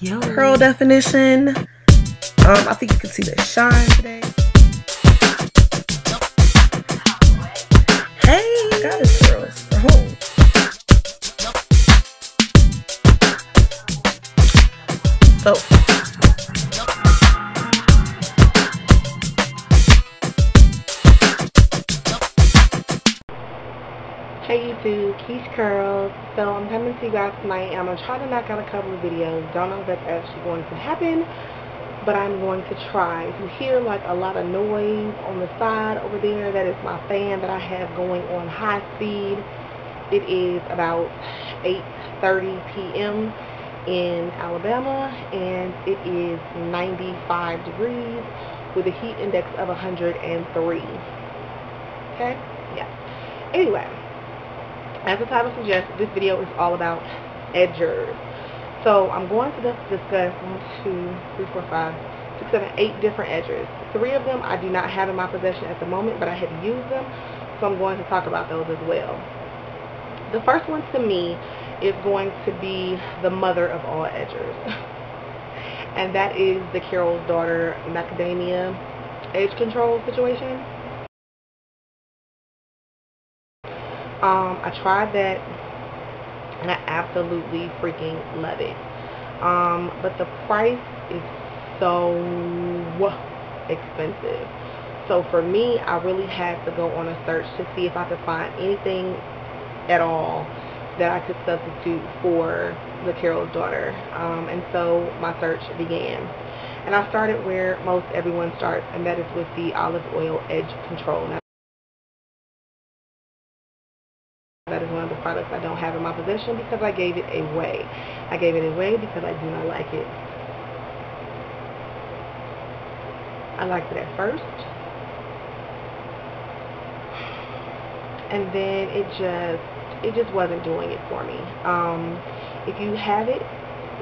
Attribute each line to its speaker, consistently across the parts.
Speaker 1: curl definition. I think you can see the shine today. Hey, I got this girl. It's for home. So hey YouTube, Keish Curls. So I'm coming to you guys tonight. I'm gonna try to knock out a couple of videos. Don't know if that's actually going to happen, but I'm going to try. If you hear like a lot of noise on the side over there, that is my fan that I have going on high speed. It is about 8:30 p.m. in Alabama, and it is 95 degrees with a heat index of 103. Okay? Yeah. Anyway, as the title suggests, this video is all about edgers. So I'm going to discuss 1, 2, 3, 4, 5, 6, 7, 8 different edgers. 3 of them I do not have in my possession at the moment, but I have used them, so I'm going to talk about those as well. The first one to me is going to be the mother of all edgers, and that is the Carol's Daughter Macadamia edge control situation. I tried that and I absolutely freaking love it. But the price is so expensive. So for me, I really had to go on a search to see if I could find anything at all that I could substitute for the Carol's Daughter. And so my search began. And I started where most everyone starts, and that is with the olive oil edge control. Now, that is one of the products I don't have in my possession because I gave it away. I gave it away because I do not like it. I liked it at first, and then it just wasn't doing it for me. If you have it,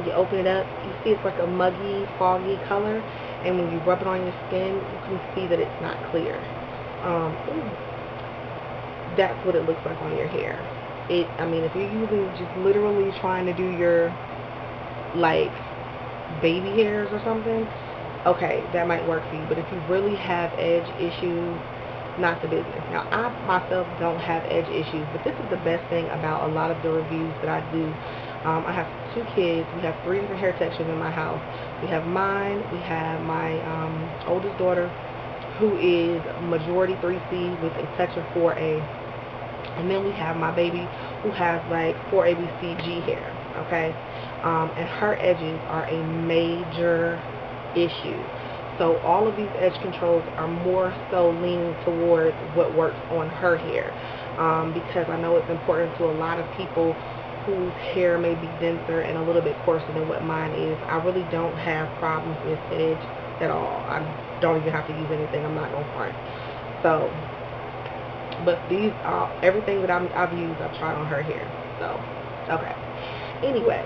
Speaker 1: you open it up, you see it's like a muggy, foggy color, and when you rub it on your skin, you can see that it's not clear. That's what it looks like on your hair. I mean, if you're using just literally trying to do your like baby hairs or something, okay, that might work for you. But if you really have edge issues, not the business. Now, I myself don't have edge issues, but this is the best thing about a lot of the reviews that I do. I have 2 kids. We have 3 different hair textures in my house. We have mine. We have my oldest daughter, who is majority 3C with a touch of 4A. And then we have my baby, who has like 4ABCG hair, okay? And her edges are a major issue. So all of these edge controls are more so leaning towards what works on her hair, because I know it's important to a lot of people whose hair may be denser and a little bit coarser than what mine is. I really don't have problems with edge at all. I don't even have to use anything. I'm not going to front. So, but these are everything that I've used, I've tried on her hair. So, okay. Anyway,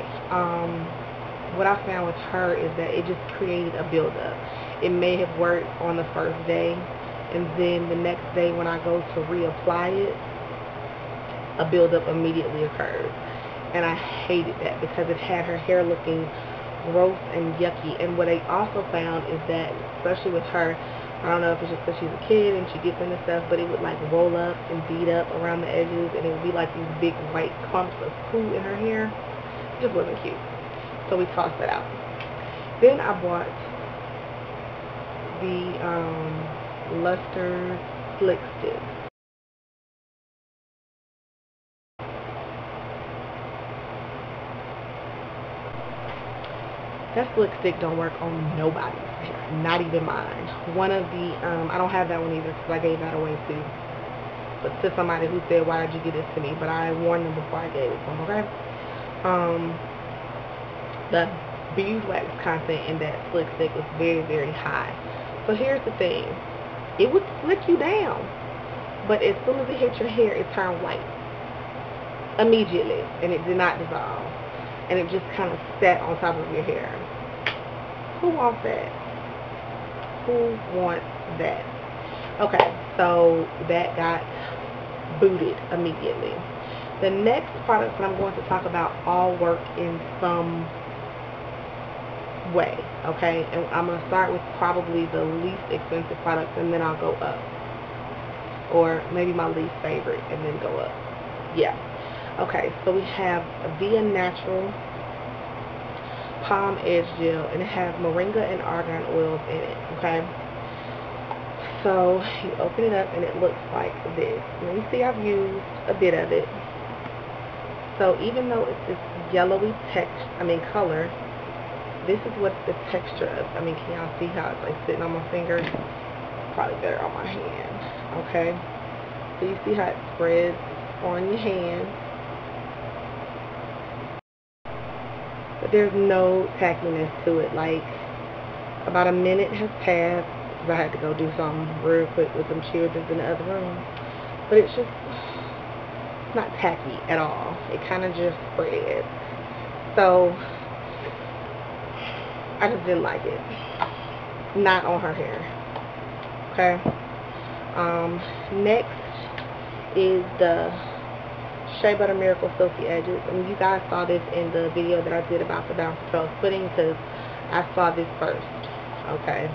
Speaker 1: what I found with her is that it just created a buildup. It may have worked on the first day, and then the next day when I go to reapply it, a buildup immediately occurred. And I hated that because it had her hair looking gross and yucky. And what I also found is that, especially with her, I don't know if it's just because she's a kid and she gets into stuff, but it would like roll up and bead up around the edges, and it would be like these big white clumps of poo in her hair. It just wasn't cute. So we tossed that out. Then I bought the Luster Slick Stick. That slick stick don't work on nobody's hair, not even mine. One of the, I don't have that one either because I gave that away too. But to somebody who said, why did you give this to me? But I warned them before I gave it to them, okay? The beeswax content in that slick stick was very, very high. So here's the thing. It would slick you down, but as soon as it hit your hair, it turned white immediately, and it did not dissolve. And it just kind of sat on top of your hair. Who wants that? Who wants that? Okay, so that got booted immediately. The next products that I'm going to talk about all work in some way, okay? And I'm going to start with probably the least expensive products, and then I'll go up. Or maybe my least favorite, and then go up. Yeah. Okay, so we have a Natural Pom-Edge Gel, and it has moringa and argan oils in it, okay? So you open it up, and it looks like this. Now you see I've used a bit of it. So even though it's this yellowy color, this is what the texture of. I mean, can y'all see how it's like sitting on my finger? Probably better on my hand. Okay. So you see how it spreads on your hand. But there's no tackiness to it. Like, about a minute has passed. I had to go do something real quick with some children in the other room. But it's just not tacky at all. It kind of just spreads. So I just didn't like it. Not on her hair. Okay. Next is the Shea Butter Miracle Silky Edges. And you guys saw this in the video that I did about the Bounce Pearls pudding, because I saw this first. Okay.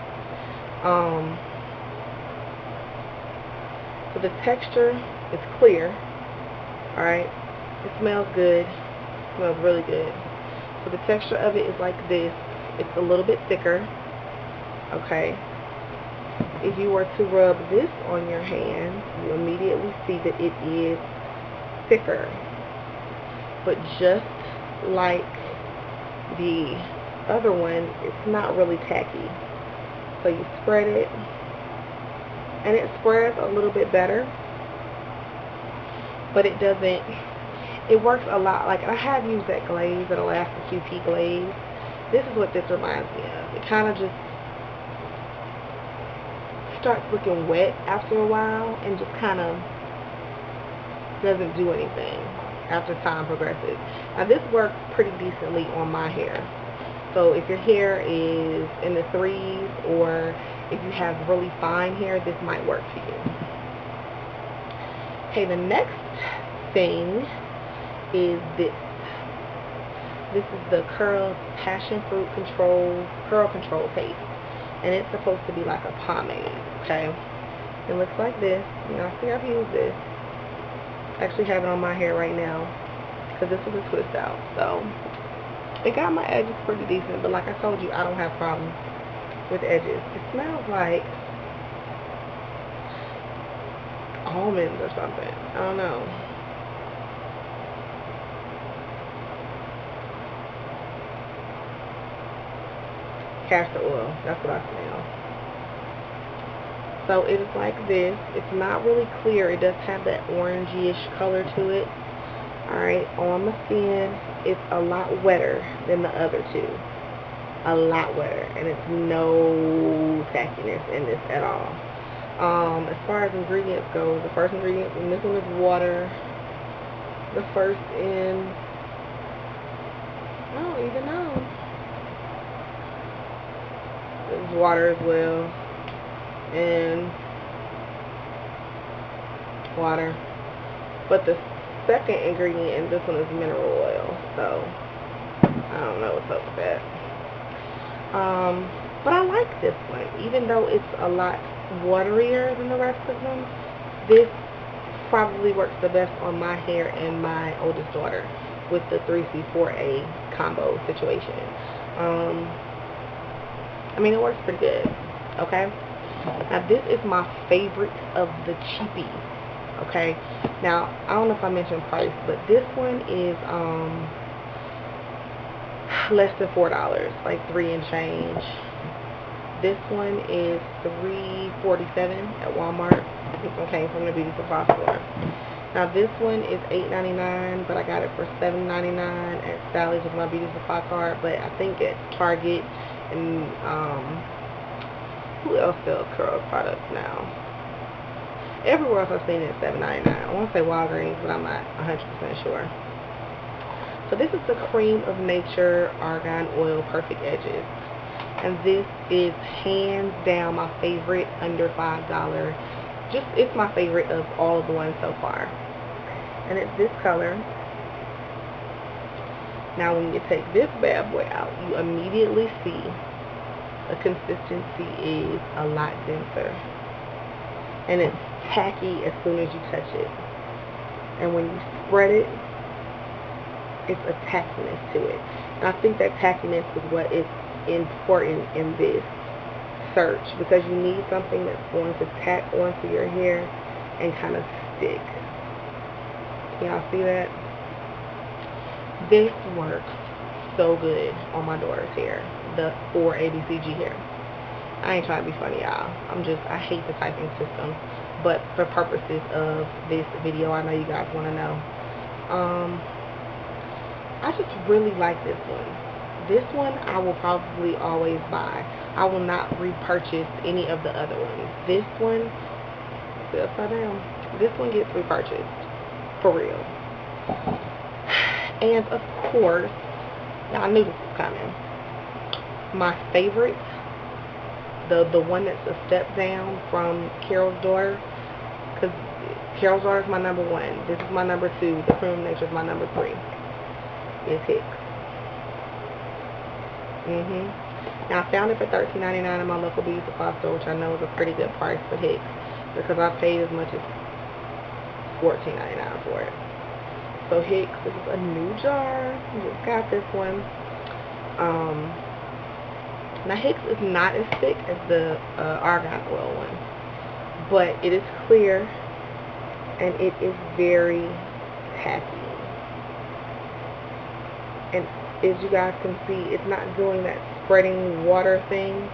Speaker 1: So the texture is clear. Alright. It smells good. It smells really good. So the texture of it is like this. It's a little bit thicker. Okay. If you were to rub this on your hand, you immediately see that it is thicker. But just like the other one, it's not really tacky. So you spread it, and it spreads a little bit better, but it doesn't, it works a lot. Like, I have used that glaze, that Alaska QP glaze. This is what this reminds me of. It kind of just starts looking wet after a while, and just kind of doesn't do anything after time progresses. Now this works pretty decently on my hair. So if your hair is in the 3s, or if you have really fine hair, this might work for you. Okay, the next thing is this. This is the Curl Passion Fruit Curl Control Paste. And it's supposed to be like a pomade, okay? It looks like this. You know, see, I've used this. I actually have it on my hair right now, because this was a twist out. So it got my edges pretty decent, but like I told you, I don't have problems with edges. It smells like almonds or something. I don't know. Castor oil. That's what I smell. So it is like this. It's not really clear. It does have that orangey-ish color to it. Alright, on my skin, it's a lot wetter than the other two. A lot wetter. And it's no tackiness in this at all. As far as ingredients go, the first ingredient in this one is water. The first in, I don't even know. It's water as well. And water. But the second ingredient in this one is mineral oil. So I don't know what's up with that. But I like this one. Even though it's a lot waterier than the rest of them, this probably works the best on my hair and my oldest daughter with the 3C4A combo situation. I mean, it works pretty good. Okay. Now this is my favorite of the cheapies. Okay. Now I don't know if I mentioned price, but this one is less than $4, like $3 and change. This one is $3.47 at Walmart. This one came from the beauty supply store. Now this one is $8.99, but I got it for $7.99 at Sally's with my beauty supply card. But I think at Target and who else sells curl products now? Everywhere else I've seen it at $7.99. I want to say Walgreens, but I'm not 100% sure. So this is the Creme of Nature Argan Oil Perfect Edges. And this is hands down my favorite under $5. It's my favorite of all of the ones so far. And it's this color. Now when you take this bad boy out, you immediately see the consistency is a lot denser. And it's tacky as soon as you touch it. And when you spread it, it's a tackiness to it. And I think that tackiness is what is important in this search, because you need something that's going to tack onto your hair and kind of stick. Y'all see that? This works so good on my daughter's hair, the 4 ABCG hair. I ain't trying to be funny, y'all. I hate the typing system, but for purposes of this video, I know you guys want to know. I just really like this one. This one I will probably always buy. I will not repurchase any of the other ones. This one, see upside down, this one gets repurchased, for real. And of course, I knew this was coming. My favorite, the one that's a step down from Carol's Daughter, because Carol's Daughter is my number 1. This is my number 2. The Creme Nature is my number 3. It's Hicks. Now I found it for $13.99 in my local beauty supply store, which I know is a pretty good price for Hicks, because I paid as much as $14.99 for it. So Hicks, this is a new jar. I just got this one. Now Hicks is not as thick as the argan oil one, but it is clear and it is very tacky. And as you guys can see, it's not doing that spreading water thing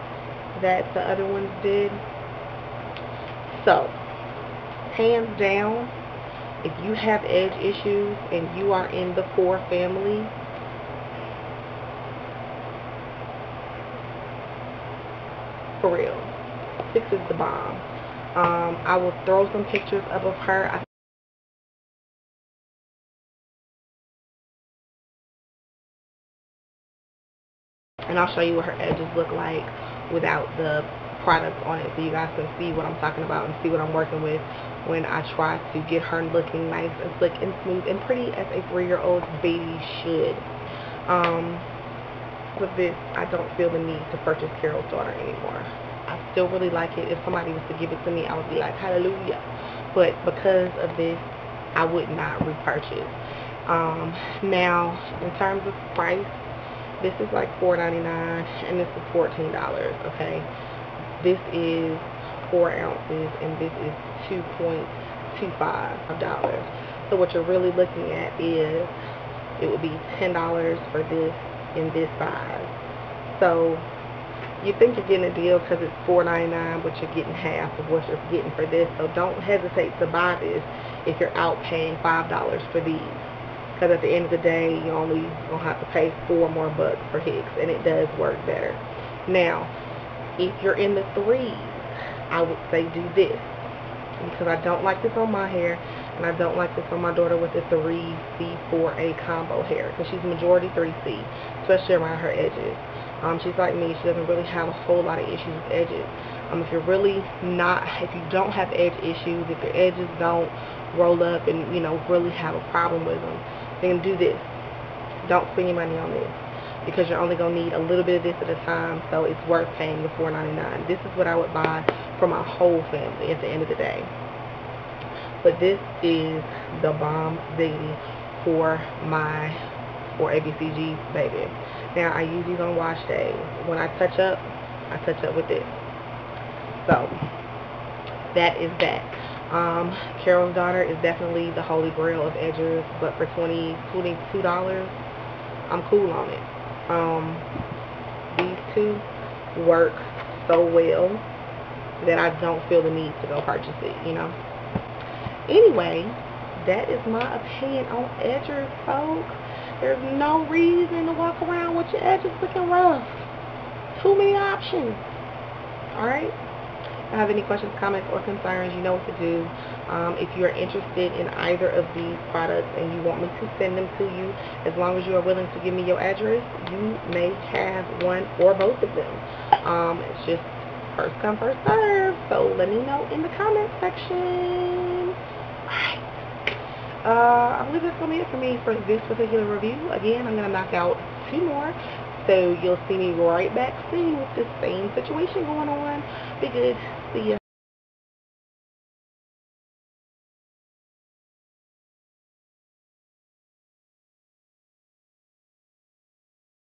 Speaker 1: that the other ones did. So, hands down, if you have edge issues and you are in the 4 family, for real, Hicks is the bomb. I will throw some pictures up of her. And I'll show you what her edges look like without the product on it, so you guys can see what I'm talking about and see what I'm working with when I try to get her looking nice and slick and smooth and pretty as a 3-year-old baby should. With this, I don't feel the need to purchase Carol's Daughter anymore. I still really like it. If somebody was to give it to me, I would be like, hallelujah. But because of this, I would not repurchase. Now, in terms of price, this is like $4.99 and this is $14, okay? This is 4 ounces and this is $2.25. So what you're really looking at is, it would be $10 for this in this size. So you think you're getting a deal because it's $4.99, but you're getting half of what you're getting for this. So don't hesitate to buy this if you're out paying $5 for these. Because at the end of the day, you only going to have to pay $4 more for Hicks, and it does work better. Now, if you're in the 3s, I would say do this, because I don't like this on my hair, and I don't like this on my daughter with the 3C, 4A combo hair, because she's majority 3C, especially around her edges. She's like me, she doesn't really have a whole lot of issues with edges. If you don't have edge issues, if your edges don't roll up and, really have a problem with them, then do this. Don't spend your money on this, because you're only going to need a little bit of this at a time, so it's worth paying the $4.99. This is what I would buy for my whole family at the end of the day. But this is the bomb baby for my ABCG baby. Now, I use these on wash days. When I touch up with this. So, that is that. Carol's Daughter is definitely the holy grail of edgers, but for $22, I'm cool on it. These two work so well that I don't feel the need to go purchase it, Anyway, that is my opinion on edgers, folks. There's no reason to walk around with your edges looking rough. Too many options. Alright? If you have any questions, comments, or concerns, you know what to do. If you're interested in either of these products and you want me to send them to you, as long as you are willing to give me your address, you may have one or both of them. It's just first come, first serve. So let me know in the comment section. Alright. I believe that's going to be it for me for this particular review. Again, I'm going to knock out 2 more. So you'll see me right back soon with the same situation going on. Be good. See ya.